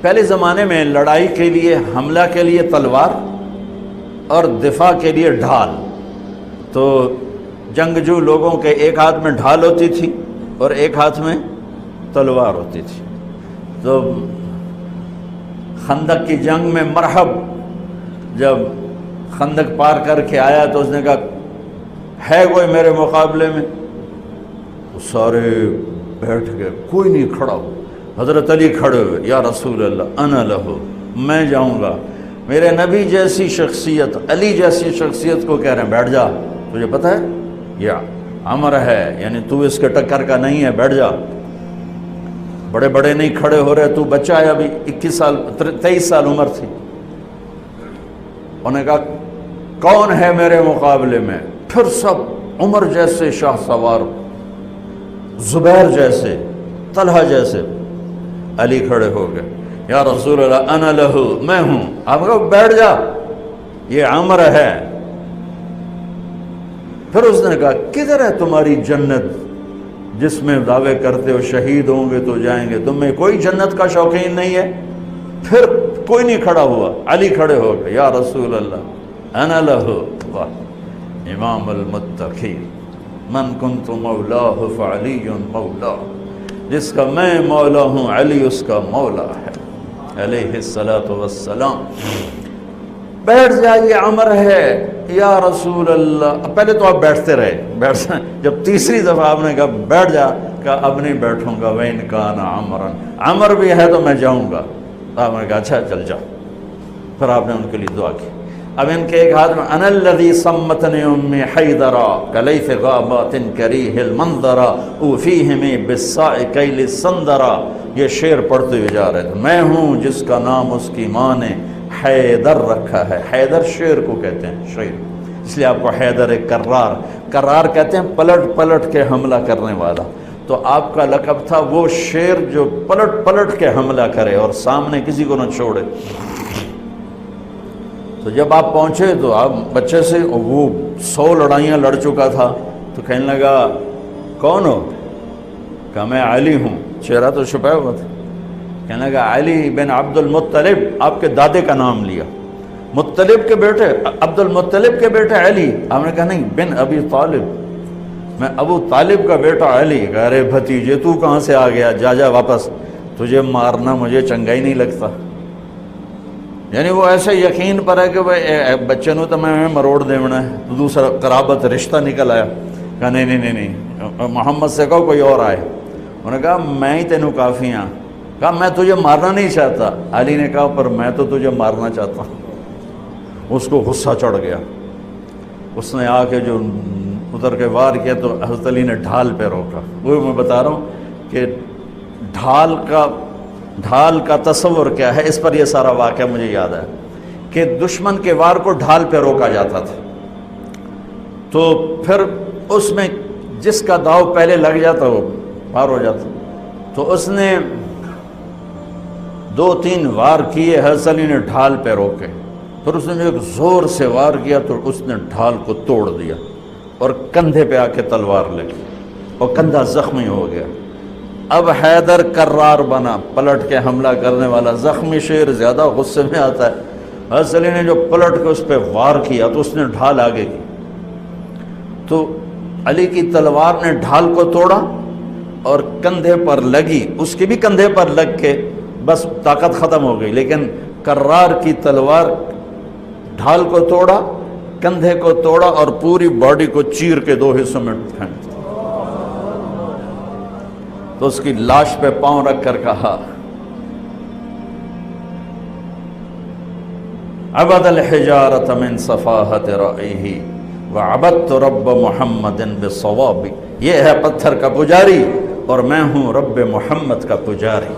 پہلے زمانے میں لڑائی کے لیے، حملہ کے لیے تلوار اور دفاع کے لیے ڈھال. تو جنگجو لوگوں کے ایک ہاتھ میں ڈھال ہوتی تھی اور ایک ہاتھ میں تلوار ہوتی تھی. تو خندق کی جنگ میں مرحب جب خندق پار کر کے آیا تو اس نے کہا ہے کوئی میرے مقابلے میں؟ سارے بیٹھ گئے، کوئی نہیں کھڑا ہو. حضرت علی کھڑے ہوئے، یا رسول اللہ انا لہو، میں جاؤں گا. میرے نبی جیسی شخصیت، علی جیسی شخصیت کو کہہ رہے ہیں بیٹھ جا، تجھے پتہ ہے یہ امر ہے، یعنی تو اس کے ٹکر کا نہیں ہے، بیٹھ جا. بڑے بڑے نہیں کھڑے ہو رہے، تو بچہ ہے، ابھی 21 سال 23 سال عمر تھی. انہوں نے کہا کون ہے میرے مقابلے میں؟ پھر سب عمر جیسے شاہ سوار، زبیر جیسے، طلحہ جیسے. علی کھڑے ہو گئے، یا رسول اللہ انا لہو، میں ہوں. آپ کہو بیٹھ جا، یہ عمر ہے. پھر اس نے کہا کدھر ہے تمہاری جنت جس میں دعوے کرتے ہو شہید ہوں گے تو جائیں گے، تمہیں کوئی جنت کا شوقین نہیں ہے؟ پھر کوئی نہیں کھڑا ہوا. علی کھڑے ہو گئے، یا رسول اللہ انا لہو. واہ، امام المتقین، من کنت مولاہ فعلی مولا، جس کا میں مولا ہوں علی اس کا مولا ہے علیہ الصلاۃ والسلام. بیٹھ جائیے، عمر ہے. یا رسول اللہ، پہلے تو آپ بیٹھتے رہے، جب تیسری دفعہ آپ نے کہا بیٹھ جا، کہا اب نہیں بیٹھوں گا. وَإِنْ كَانَ عَمْرًا، عمر بھی ہے تو میں جاؤں گا. آپ نے کہا اچھا چل جاؤ. پھر آپ نے ان کے لیے دعا کی. اب ان کے ایک ہاتھ میں انا الذی صمتنی امی حیدرا کلیث غابات کریہ المنظرا اوفیہمی بالصاع کیل السندرا. یہ شعر پڑھتے ہوئے جا رہے تھے. میں ہوں جس کا نام اس کی ماں نے حیدر رکھا ہے. حیدر شعر کو کہتے ہیں، شعر، اس لیے آپ کو حیدر کرار، کرار کہتے ہیں پلٹ پلٹ کے حملہ کرنے والا. تو آپ کا لقب تھا وہ شعر جو پلٹ پلٹ کے حملہ کرے اور سامنے کسی کو نہ چھوڑے. تو جب آپ پہنچے تو آپ بچے سے، وہ 100 لڑائیاں لڑ چکا تھا، تو کہنے لگا کون ہو؟ کہا میں علی ہوں. چہرہ تو چھپایا ہوا تھا. کہنے لگا علی بن عبد المطلب، آپ کے دادے کا نام لیا. مطلب کے بیٹے، عبد المطلب کے بیٹے علی. آپ نے کہا نہیں، بن ابی طالب، میں ابو طالب کا بیٹا علی. کہا ارے بھتیجے تو کہاں سے آ گیا، جا جا واپس، تجھے مارنا مجھے چنگا ہی نہیں لگتا. یعنی وہ ایسے یقین پر ہے کہ بھائی بچے نو تو میں مروڑ دیونا ہے. تو دوسرا قرابت رشتہ نکل آیا. کہا نہیں، محمد سے کہو کوئی اور آئے. انہوں نے کہا میں ہی تینوں کافی ہاں. کہا میں تجھے مارنا نہیں چاہتا. علی نے کہا پر میں تو تجھے مارنا چاہتا ہوں. اس کو غصہ چڑھ گیا. اس نے آ کے جو ادھر کے وار کیا تو حضرت علی نے ڈھال پہ روکا. وہ میں بتا رہا ہوں کہ ڈھال کا تصور کیا ہے. اس پر یہ سارا واقعہ مجھے یاد ہے کہ دشمن کے وار کو ڈھال پہ روکا جاتا تھا. تو پھر اس میں جس کا داؤ پہلے لگ جاتا وہ پار ہو جاتا. تو اس نے 2-3 وار کیے، حضرت علی نے ڈھال پہ روکے. پھر اس نے ایک زور سے وار کیا تو اس نے ڈھال کو توڑ دیا اور کندھے پہ آ کے تلوار لگی اور کندھا زخمی ہو گیا. اب حیدر کرار بنا، پلٹ کے حملہ کرنے والا. زخمی شیر زیادہ غصے میں آتا ہے. حضرت علی نے جو پلٹ کے اس پہ وار کیا تو اس نے ڈھال آگے کی. تو علی کی تلوار نے ڈھال کو توڑا اور کندھے پر لگی، اس کے بھی کندھے پر لگ کے بس طاقت ختم ہو گئی. لیکن کرار کی تلوار ڈھال کو توڑا، کندھے کو توڑا اور پوری باڈی کو چیر کے 2 حصوں میں پھینک. تو اس کی لاش پہ پاؤں رکھ کر کہا عبد الحجارۃ من صفاحت رأیہ وعبدت رب محمد بالصواب. یہ ہے پتھر کا پجاری اور میں ہوں رب محمد کا پجاری.